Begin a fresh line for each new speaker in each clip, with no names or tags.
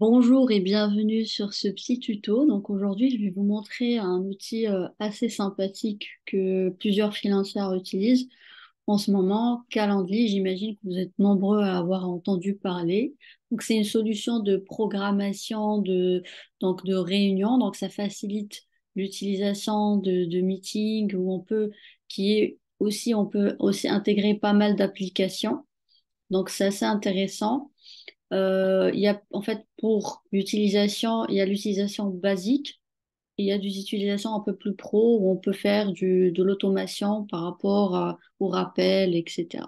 Bonjour et bienvenue sur ce petit tuto. Donc aujourd'hui, je vais vous montrer un outil assez sympathique que plusieurs freelancers utilisent en ce moment, Calendly. J'imagine que vous êtes nombreux à avoir entendu parler. Donc c'est une solution de programmation de réunions. Donc ça facilite l'utilisation de meetings où on peut aussi intégrer pas mal d'applications. Donc c'est assez intéressant. Il y a, en fait, pour l'utilisation, il y a l'utilisation basique et il y a des utilisations un peu plus pro où on peut faire de l'automation par rapport au rappel, etc.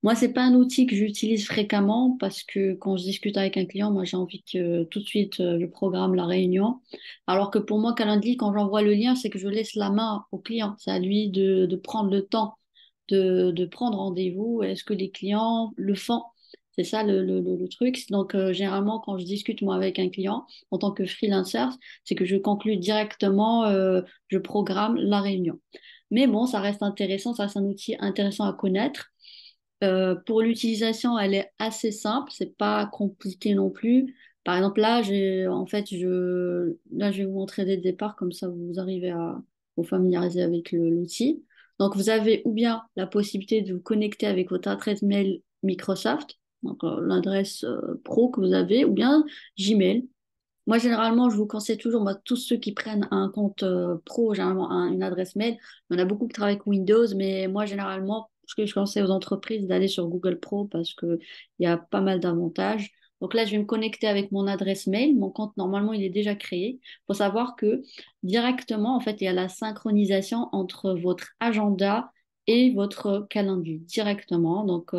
Moi, c'est pas un outil que j'utilise fréquemment parce que quand je discute avec un client, moi, j'ai envie que tout de suite, je programme la réunion. Alors que pour moi, Calendly, quand j'envoie le lien, c'est que je laisse la main au client. C'est à lui de prendre le temps de prendre rendez-vous. Est-ce que les clients le font? C'est ça le truc. Donc, généralement, quand je discute moi avec un client en tant que freelancer, c'est que je conclue directement, je programme la réunion. Mais bon, ça reste intéressant, ça reste un outil intéressant à connaître. Pour l'utilisation, elle est assez simple, c'est pas compliqué non plus. Par exemple, là, je vais vous montrer dès le départ, comme ça vous arrivez à vous familiariser avec l'outil. Donc, vous avez ou bien la possibilité de vous connecter avec votre adresse mail Microsoft, donc l'adresse pro que vous avez, ou bien Gmail. Moi, généralement, je vous conseille toujours, moi, tous ceux qui prennent un compte pro, généralement une adresse mail. Il y en a beaucoup qui travaillent avec Windows, mais moi, généralement, ce que je conseille aux entreprises d'aller sur Google Pro parce qu'il y a pas mal d'avantages. Donc là, je vais me connecter avec mon adresse mail. Mon compte, normalement, il est déjà créé. Il faut savoir que directement, en fait, il y a la synchronisation entre votre agenda et votre calendrier directement. Donc,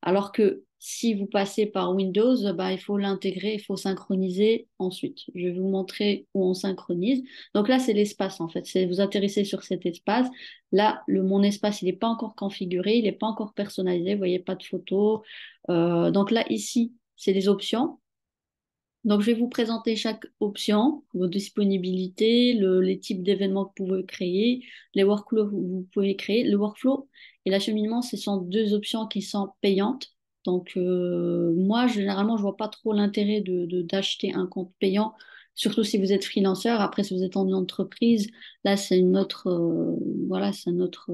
alors que si vous passez par Windows, bah, il faut l'intégrer, il faut synchroniser ensuite. Je vais vous montrer où on synchronise. Donc là, c'est l'espace en fait. Vous atterrissez sur cet espace. Là, mon espace, il n'est pas encore configuré, il n'est pas encore personnalisé. Vous voyez, pas de photo. Donc là, ici, c'est les options. Donc, je vais vous présenter chaque option, vos disponibilités, les types d'événements que vous pouvez créer, les workflows que vous pouvez créer. Le workflow et l'acheminement, ce sont deux options qui sont payantes. Donc, moi, généralement, je vois pas trop l'intérêt d'acheter un compte payant, surtout si vous êtes freelanceur. Après, si vous êtes en entreprise, là, c'est une autre, voilà, c'est une autre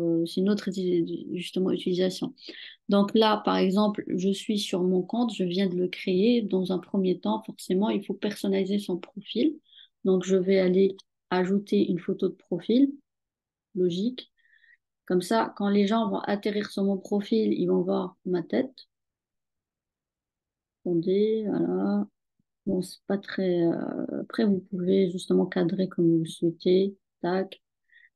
justement utilisation. Donc là, par exemple, je suis sur mon compte, je viens de le créer. Dans un premier temps, forcément, il faut personnaliser son profil. Donc, je vais aller ajouter une photo de profil, logique. Comme ça, quand les gens vont atterrir sur mon profil, ils vont voir ma tête. Attendez, voilà. Bon, c'est pas très. Après, vous pouvez justement cadrer comme vous le souhaitez. Tac.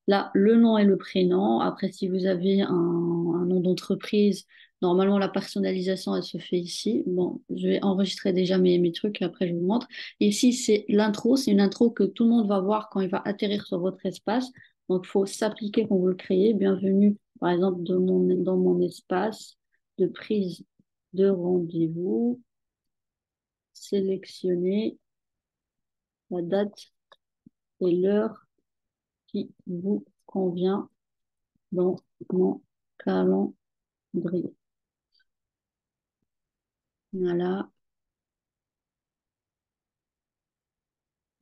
Là, le nom et le prénom. Après, si vous avez un nom d'entreprise, normalement, la personnalisation, elle se fait ici. Bon, je vais enregistrer déjà mes trucs et après, je vous montre. Ici, c'est l'intro. C'est une intro que tout le monde va voir quand il va atterrir sur votre espace. Donc, il faut s'appliquer quand vous le créez. Bienvenue, par exemple, dans mon espace de prise de rendez-vous. Sélectionnez la date et l'heure qui vous convient dans mon calendrier. Voilà,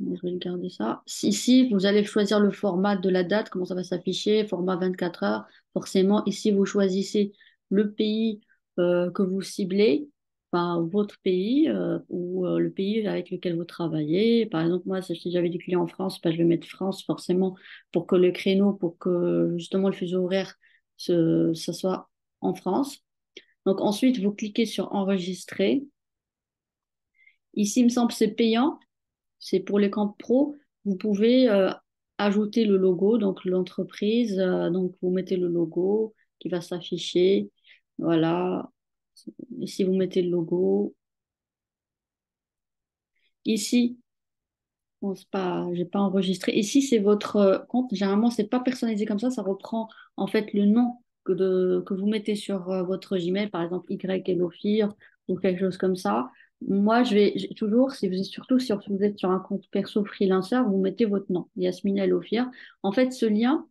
je vais garder ça. Ici, vous allez choisir le format de la date, comment ça va s'afficher, format 24 heures. Forcément, ici, vous choisissez le pays que vous ciblez, enfin, votre pays ou le pays avec lequel vous travaillez. Par exemple, moi, si j'avais des clients en France, ben, je vais mettre France forcément pour que le créneau, pour que justement le fuseau horaire, ça soit en France. Donc ensuite, vous cliquez sur enregistrer. Ici, il me semble que c'est payant. C'est pour les comptes pro. Vous pouvez ajouter le logo, donc l'entreprise. Donc vous mettez le logo qui va s'afficher. Voilà. Ici, vous mettez le logo. Ici, bon, c'est pas, j'ai pas enregistré. Ici, c'est votre compte. Généralement, c'est pas personnalisé comme ça. Ça reprend en fait le nom que vous mettez sur votre Gmail, par exemple Y Elofir ou quelque chose comme ça. Moi, toujours, surtout si vous êtes sur un compte perso freelancer, vous mettez votre nom, Yasmina Elofir. En fait, ce lien,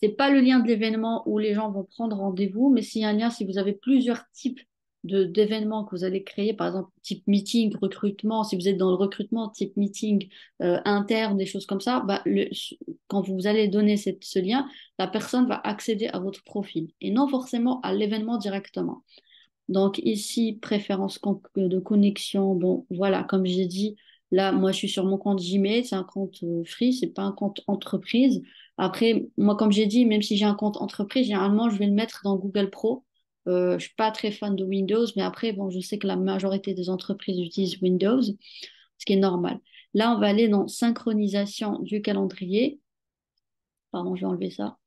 c'est pas le lien de l'événement où les gens vont prendre rendez-vous, mais c'est un lien si vous avez plusieurs types d'événements que vous allez créer, par exemple, type meeting, recrutement, si vous êtes dans le recrutement, type meeting interne, des choses comme ça, bah, quand vous allez donner ce lien, la personne va accéder à votre profil et non forcément à l'événement directement. Donc ici, préférence de connexion, bon, voilà, comme j'ai dit, là, moi, je suis sur mon compte Gmail, c'est un compte free, c'est pas un compte entreprise. Après, moi, comme j'ai dit, même si j'ai un compte entreprise, généralement, je vais le mettre dans Google Pro. Je suis pas très fan de Windows, mais après, bon, je sais que la majorité des entreprises utilisent Windows, ce qui est normal. Là, on va aller dans synchronisation du calendrier. Pardon, je vais enlever ça.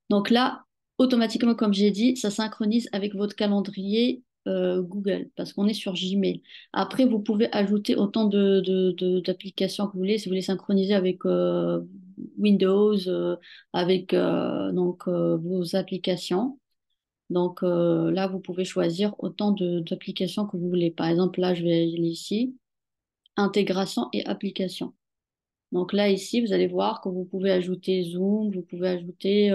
Donc là, automatiquement, comme j'ai dit, ça synchronise avec votre calendrier Google parce qu'on est sur Gmail. Après, vous pouvez ajouter autant d'applications que vous voulez. Si vous voulez synchroniser avec Windows, avec vos applications. Donc là, vous pouvez choisir autant d'applications que vous voulez. Par exemple, là, je vais aller ici, intégration et application. Donc là, ici, vous allez voir que vous pouvez ajouter Zoom, vous pouvez ajouter,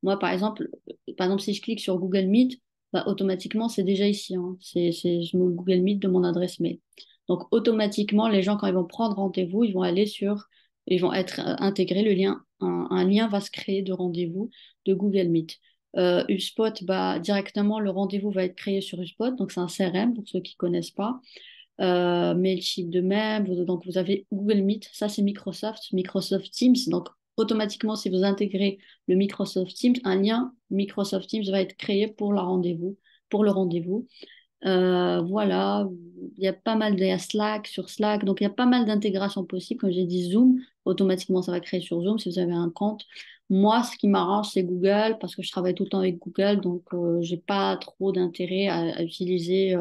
moi par exemple, si je clique sur Google Meet, bah, automatiquement, c'est déjà ici, hein. Je mets le Google Meet de mon adresse mail. Donc automatiquement, les gens, quand ils vont prendre rendez-vous, ils vont être intégrés, un lien va se créer de rendez-vous de Google Meet. HubSpot, bah, directement, le rendez-vous va être créé sur HubSpot, donc c'est un CRM pour ceux qui ne connaissent pas. Mailchimp de même. Donc, vous avez Google Meet, ça c'est Microsoft, Microsoft Teams. Donc, automatiquement, si vous intégrez le Microsoft Teams, un lien Microsoft Teams va être créé pour le rendez-vous. Voilà, il y a pas mal de Slack sur Slack, donc il y a pas mal d'intégrations possibles. Comme j'ai dit, Zoom, automatiquement ça va créer sur Zoom si vous avez un compte. Moi, ce qui m'arrange, c'est Google parce que je travaille tout le temps avec Google, donc j'ai pas trop d'intérêt à utiliser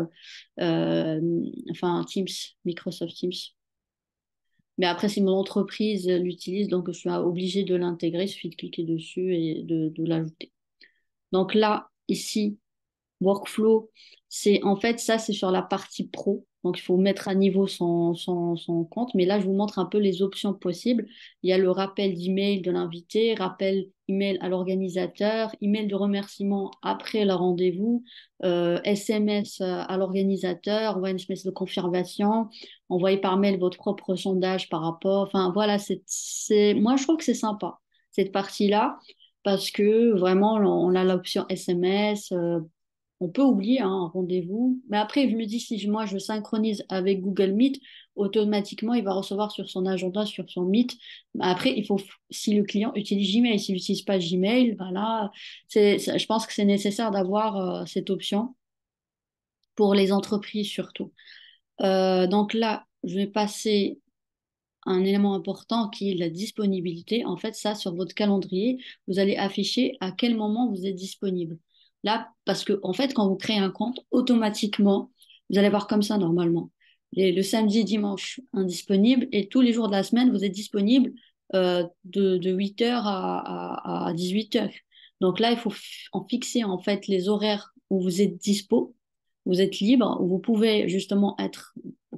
Teams, Microsoft Teams. Mais après, si mon entreprise l'utilise, donc je suis obligée de l'intégrer, il suffit de cliquer dessus et de l'ajouter. Donc là, ici, Workflow, c'est en fait ça, c'est sur la partie pro. Donc il faut mettre à niveau son compte. Mais là, je vous montre un peu les options possibles. Il y a le rappel d'email de l'invité, rappel email à l'organisateur, email de remerciement après le rendez-vous, SMS à l'organisateur, ou SMS de confirmation, envoyer par mail votre propre sondage par rapport. Enfin voilà, moi je trouve que c'est sympa cette partie-là parce que vraiment on a l'option SMS. On peut oublier hein, un rendez-vous. Mais après, je me dis, si moi je synchronise avec Google Meet, automatiquement, il va recevoir sur son agenda, sur son Meet. Après, si le client utilise Gmail, s'il n'utilise pas Gmail, voilà, je pense que c'est nécessaire d'avoir cette option pour les entreprises surtout. Donc là, je vais passer à un élément important qui est la disponibilité. En fait, ça, sur votre calendrier, vous allez afficher à quel moment vous êtes disponible. Là, parce que, en fait, quand vous créez un compte, automatiquement, vous allez voir comme ça normalement. Le samedi, dimanche, indisponible, et tous les jours de la semaine, vous êtes disponible de 8h à 18h. Donc là, il faut en fixer en fait les horaires où vous êtes dispo, vous êtes libre, où vous pouvez justement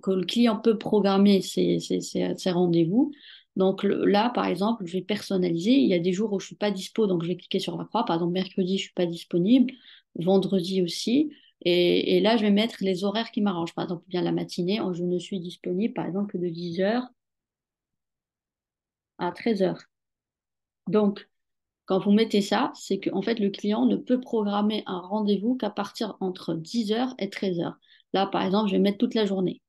que le client peut programmer ses rendez-vous. Donc là, par exemple, je vais personnaliser. Il y a des jours où je ne suis pas dispo, donc je vais cliquer sur la croix. Par exemple, mercredi, je ne suis pas disponible, vendredi aussi. Et là, je vais mettre les horaires qui m'arrangent. Par exemple, bien la matinée, je ne suis disponible, par exemple, que de 10h à 13h. Donc, quand vous mettez ça, c'est qu'en fait, le client ne peut programmer un rendez-vous qu'à partir entre 10h et 13h. Là, par exemple, je vais mettre toute la journée.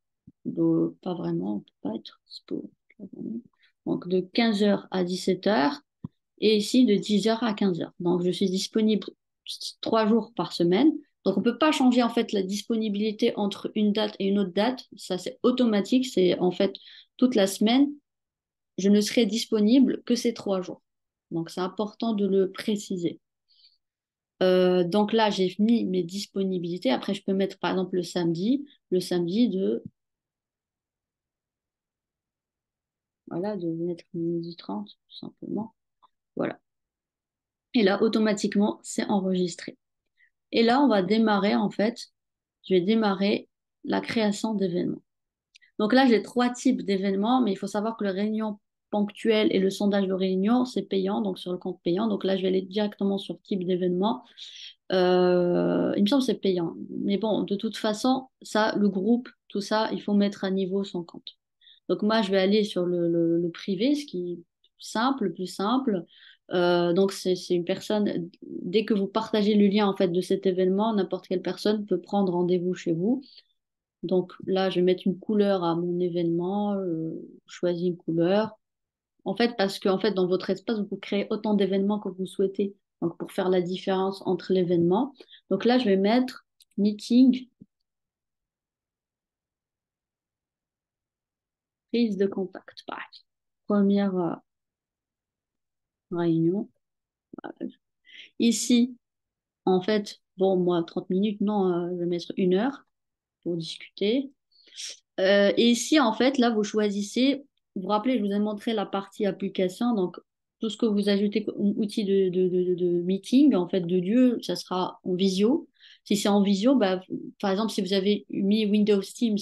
Pas vraiment, on ne peut pas être dispo toute la journée. Donc, de 15h à 17h et ici de 10h à 15h. Donc, je suis disponible 3 jours par semaine. Donc, on ne peut pas changer en fait la disponibilité entre une date et une autre date. Ça, c'est automatique. C'est en fait toute la semaine je ne serai disponible que ces 3 jours. Donc, c'est important de le préciser. Donc là, j'ai mis mes disponibilités. Après, je peux mettre par exemple le samedi de mettre 12h30, tout simplement. Voilà. Et là, automatiquement, c'est enregistré. Et là, on va démarrer, en fait, je vais démarrer la création d'événements. Donc là, j'ai 3 types d'événements, mais il faut savoir que le réunion ponctuelle et le sondage de réunion, c'est payant, donc sur le compte payant. Donc là, je vais aller directement sur type d'événement. Il me semble que c'est payant. Mais bon, de toute façon, ça, le groupe, tout ça, il faut mettre à niveau son compte. Donc moi, je vais aller sur le privé, ce qui est simple, le plus simple. Donc c'est une personne, dès que vous partagez le lien en fait de cet événement, n'importe quelle personne peut prendre rendez-vous chez vous. Donc là, je vais mettre une couleur à mon événement, je choisis une couleur. En fait, parce que en fait, dans votre espace, vous pouvez créer autant d'événements que vous souhaitez. Donc pour faire la différence entre l'événement. Donc là, je vais mettre meeting, prise de contact, par exemple. Première réunion. Ici, en fait, bon, moi, 30 minutes, non, je vais mettre 1 heure pour discuter. Et ici, en fait, là, vous choisissez, vous vous rappelez, je vous ai montré la partie application, donc tout ce que vous ajoutez comme outil de meeting, en fait, de lieu, ça sera en visio. Si c'est en visio, bah, par exemple, si vous avez mis Windows Teams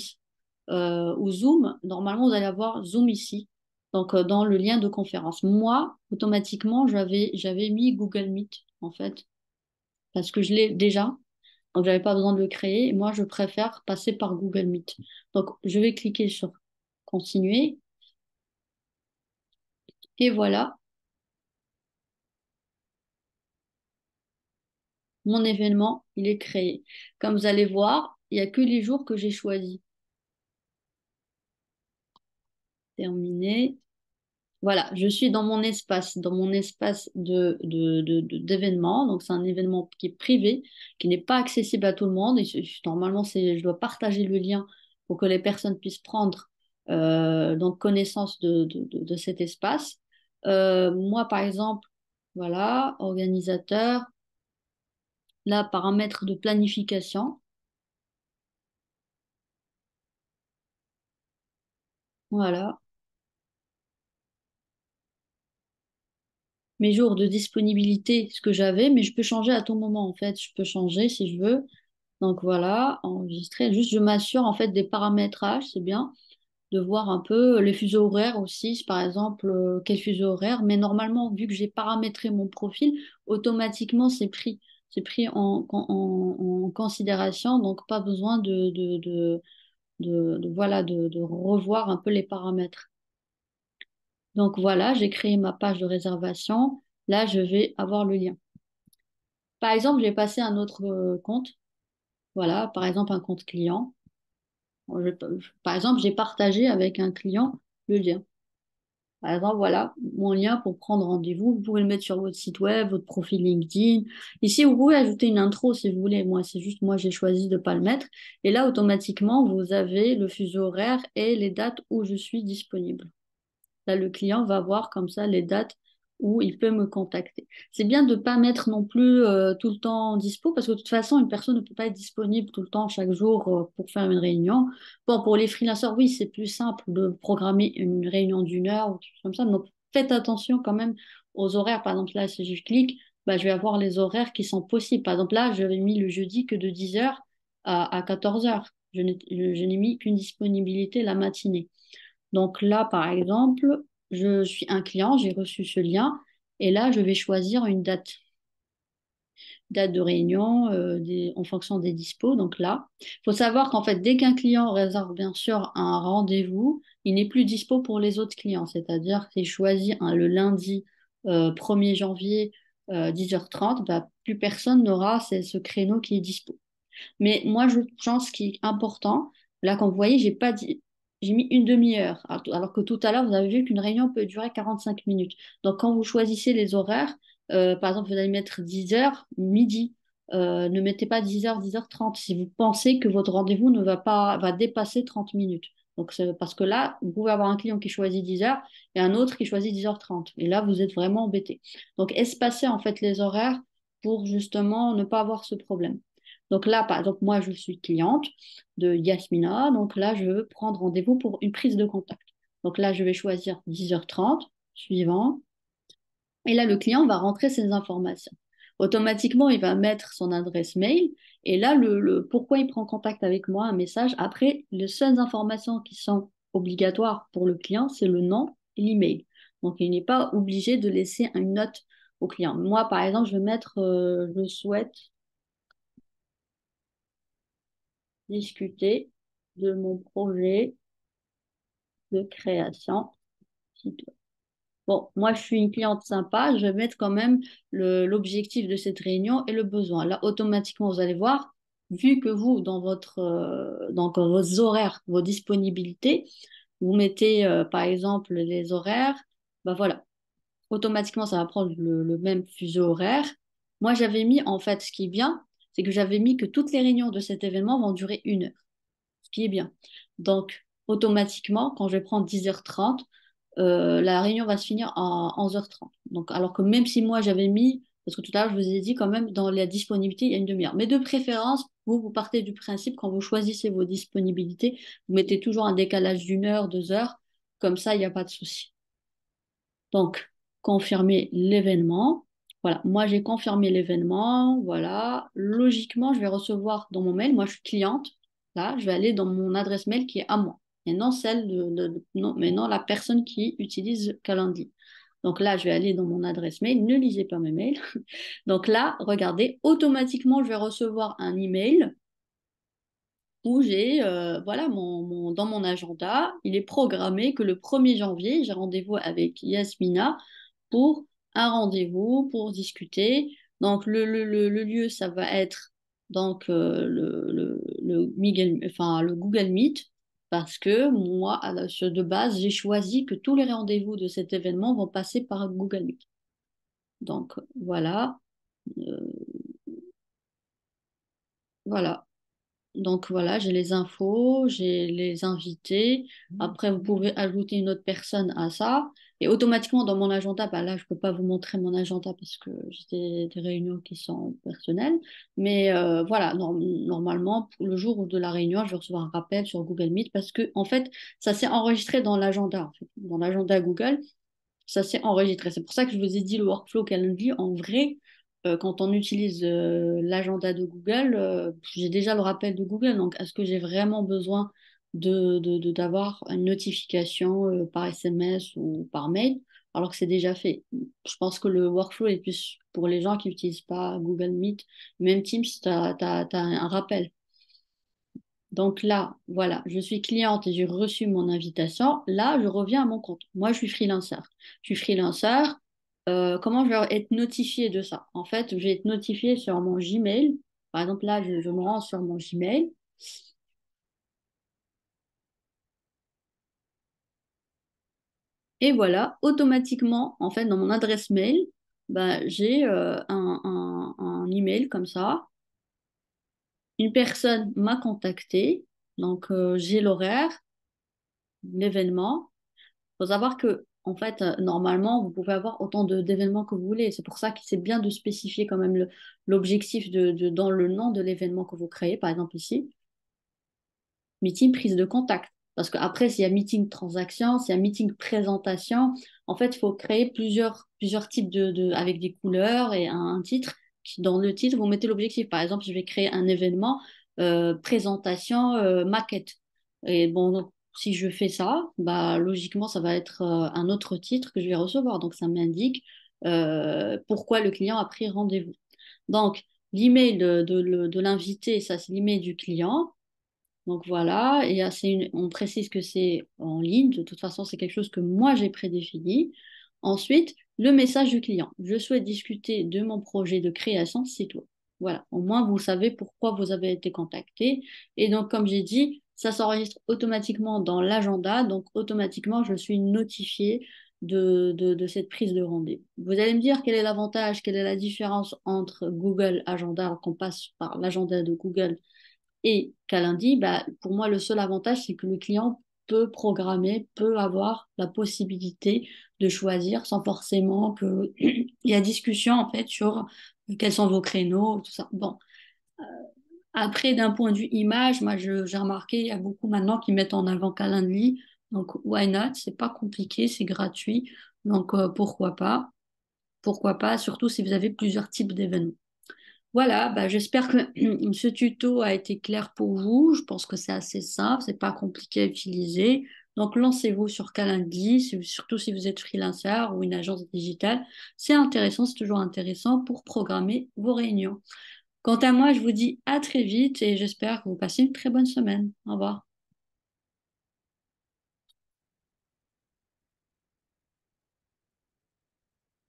ou Zoom, normalement, vous allez avoir Zoom ici, donc dans le lien de conférence. Moi, automatiquement, j'avais mis Google Meet, en fait, parce que je l'ai déjà. Donc, j'avais pas besoin de le créer. Et moi, je préfère passer par Google Meet. Donc, je vais cliquer sur continuer. Et voilà, mon événement, il est créé. Comme vous allez voir, il n'y a que les jours que j'ai choisis. Terminé. Voilà, je suis dans mon espace d'événement. Donc, c'est un événement qui est privé, qui n'est pas accessible à tout le monde. Et normalement, je dois partager le lien pour que les personnes puissent prendre donc connaissance de cet espace. Moi, par exemple, voilà, organisateur, là, paramètres de planification. Voilà, mes jours de disponibilité, ce que j'avais, mais je peux changer à tout moment, en fait. Je peux changer si je veux. Donc voilà, enregistrer. Juste, je m'assure en fait des paramétrages, c'est bien de voir un peu les fuseaux horaires aussi, par exemple, quel fuseau horaire. Mais normalement, vu que j'ai paramétré mon profil, automatiquement, c'est pris en considération. Donc, pas besoin voilà, de revoir un peu les paramètres. Donc voilà, j'ai créé ma page de réservation. Là, je vais avoir le lien. Par exemple, j'ai passé un autre compte. Voilà, par exemple, un compte client. Par exemple, j'ai partagé avec un client le lien. Par exemple, voilà mon lien pour prendre rendez-vous. Vous pouvez le mettre sur votre site web, votre profil LinkedIn. Ici, vous pouvez ajouter une intro si vous voulez. Moi, c'est juste moi, j'ai choisi de ne pas le mettre. Et là, automatiquement, vous avez le fuseau horaire et les dates où je suis disponible. Là, le client va voir comme ça les dates où il peut me contacter. C'est bien de ne pas mettre non plus tout le temps dispo parce que de toute façon, une personne ne peut pas être disponible tout le temps, chaque jour, pour faire une réunion. Bon, pour les freelancers, oui, c'est plus simple de programmer une réunion d'1 heure ou quelque chose comme ça. Donc, faites attention quand même aux horaires. Par exemple, là, si je clique, bah, je vais avoir les horaires qui sont possibles. Par exemple, là, j'avais mis le jeudi que de 10 heures à 14 heures. Je n'ai mis qu'une disponibilité la matinée. Donc là, par exemple, je suis un client, j'ai reçu ce lien et là, je vais choisir une date de réunion en fonction des dispos. Donc là, il faut savoir qu'en fait, dès qu'un client réserve bien sûr un rendez-vous, il n'est plus dispo pour les autres clients. C'est-à-dire qu'il choisit le lundi 1er janvier 10h30, bah, plus personne n'aura ce créneau qui est dispo. Mais moi, je pense qu'il est important, là, quand vous voyez, j'ai pas dit, j'ai mis une demi-heure, alors que tout à l'heure, vous avez vu qu'une réunion peut durer 45 minutes. Donc, quand vous choisissez les horaires, par exemple, vous allez mettre 10 heures, midi. Ne mettez pas 10 heures, 10h30 si vous pensez que votre rendez-vous ne va pas, va dépasser 30 minutes. Donc, parce que là, vous pouvez avoir un client qui choisit 10 heures et un autre qui choisit 10h30. Et là, vous êtes vraiment embêté. Donc, espacer en fait les horaires pour justement ne pas avoir ce problème. Donc là, par exemple, moi, je suis cliente de Yasmina. Donc là, je veux prendre rendez-vous pour une prise de contact. Donc là, je vais choisir 10h30, suivant. Et là, le client va rentrer ses informations. Automatiquement, il va mettre son adresse mail. Et là, pourquoi il prend contact avec moi, un message. Après, les seules informations qui sont obligatoires pour le client, c'est le nom et l'email. Donc, il n'est pas obligé de laisser une note au client. Moi, par exemple, je vais mettre je souhaite discuter de mon projet de création site web. Bon, moi, je suis une cliente sympa, je vais mettre quand même l'objectif de cette réunion et le besoin. Là, automatiquement, vous allez voir, vu que vous, dans donc, vos horaires, vos disponibilités, vous mettez, par exemple, les horaires, bah voilà, automatiquement, ça va prendre le même fuseau horaire. Moi, j'avais mis, en fait, ce qui est bien, c'est que j'avais mis que toutes les réunions de cet événement vont durer 1 heure, ce qui est bien. Donc, automatiquement, quand je vais prendre 10h30, la réunion va se finir à 11h30. Donc, alors que même si moi j'avais mis, parce que tout à l'heure je vous ai dit quand même dans la disponibilité, il y a une demi-heure. Mais de préférence, vous partez du principe quand vous choisissez vos disponibilités, vous mettez toujours un décalage d'1 heure, 2 heures, comme ça il n'y a pas de souci. Donc, confirmer l'événement. Voilà, moi j'ai confirmé l'événement. Voilà, logiquement, je vais recevoir dans mon mail. Moi, je suis cliente. Là, je vais aller dans mon adresse mail qui est à moi et non celle non, mais non la personne qui utilise Calendly. Donc là, je vais aller dans mon adresse mail. Ne lisez pas mes mails. Donc là, regardez, automatiquement, je vais recevoir un email où j'ai voilà dans mon agenda, il est programmé que le 1er janvier, j'ai rendez-vous avec Yasmina pour un rendez-vous pour discuter. Donc le lieu, ça va être donc le Google Meet parce que moi, de base, j'ai choisi que tous les rendez-vous de cet événement vont passer par Google Meet. Donc voilà, euh, voilà. Donc voilà, j'ai les infos, j'ai les invités. Après, vous pouvez ajouter une autre personne à ça. Et automatiquement, dans mon agenda, bah là, je ne peux pas vous montrer mon agenda parce que j'ai des réunions qui sont personnelles. Mais voilà, normalement, pour le jour de la réunion, je vais recevoir un rappel sur Google Meet parce que, en fait, ça s'est enregistré dans l'agenda, en fait, dans l'agenda Google. Ça s'est enregistré. C'est pour ça que je vous ai dit le workflow Calendly. En vrai, quand on utilise l'agenda de Google, j'ai déjà le rappel de Google. Donc, est-ce que j'ai vraiment besoin d'avoir une notification par SMS ou par mail alors que c'est déjà fait? Je pense que le workflow est plus pour les gens qui n'utilisent pas Google Meet. Même Teams, tu as un rappel. Donc là, voilà, je suis cliente et j'ai reçu mon invitation. Là, je reviens à mon compte. Moi, je suis freelancer. Je suis freelancer. Comment je vais être notifiée de ça? En fait, je vais être notifiée sur mon Gmail. Par exemple, là, je me rends sur mon Gmail. Et voilà, automatiquement, en fait, dans mon adresse mail, bah, j'ai un email comme ça. Une personne m'a contacté. Donc, j'ai l'horaire, l'événement. Faut savoir que, en fait, normalement, vous pouvez avoir autant d'événements que vous voulez. C'est pour ça que c'est bien de spécifier quand même l'objectif dans le nom de l'événement que vous créez. Par exemple, ici, meeting prise de contact. Parce qu'après, s'il y a meeting transaction, s'il y a meeting présentation, en fait, il faut créer plusieurs types avec des couleurs et un titre. Dans le titre, vous mettez l'objectif. Par exemple, je vais créer un événement présentation maquette. Et bon, donc, si je fais ça, bah, logiquement, ça va être un autre titre que je vais recevoir. Donc, ça m'indique pourquoi le client a pris rendez-vous. Donc, l'email de l'invité, ça, c'est l'email du client. Donc voilà, et on précise que c'est en ligne. De toute façon, c'est quelque chose que moi j'ai prédéfini. Ensuite, le message du client. Je souhaite discuter de mon projet de création site web. Voilà, au moins vous savez pourquoi vous avez été contacté. Et donc, comme j'ai dit, ça s'enregistre automatiquement dans l'agenda. Donc, automatiquement, je suis notifiée de cette prise de rendez-vous. Vous allez me dire quel est l'avantage, quelle est la différence entre Google Agenda, alors qu'on passe par l'agenda de Google et Calendly, bah, pour moi, le seul avantage, c'est que le client peut programmer, peut avoir la possibilité de choisir sans forcément qu'il y a discussion en fait sur quels sont vos créneaux, tout ça. Bon, après, d'un point de vue image, moi, j'ai remarqué, il y a beaucoup maintenant qui mettent en avant Calendly. Donc, why not? C'est pas compliqué, c'est gratuit. Donc, pourquoi pas? Pourquoi pas? Surtout si vous avez plusieurs types d'événements. Voilà, bah, j'espère que ce tuto a été clair pour vous. Je pense que c'est assez simple, c'est pas compliqué à utiliser. Donc, lancez-vous sur Calendly, surtout si vous êtes freelancer ou une agence digitale. C'est intéressant, c'est toujours intéressant pour programmer vos réunions. Quant à moi, je vous dis à très vite et j'espère que vous passez une très bonne semaine. Au revoir.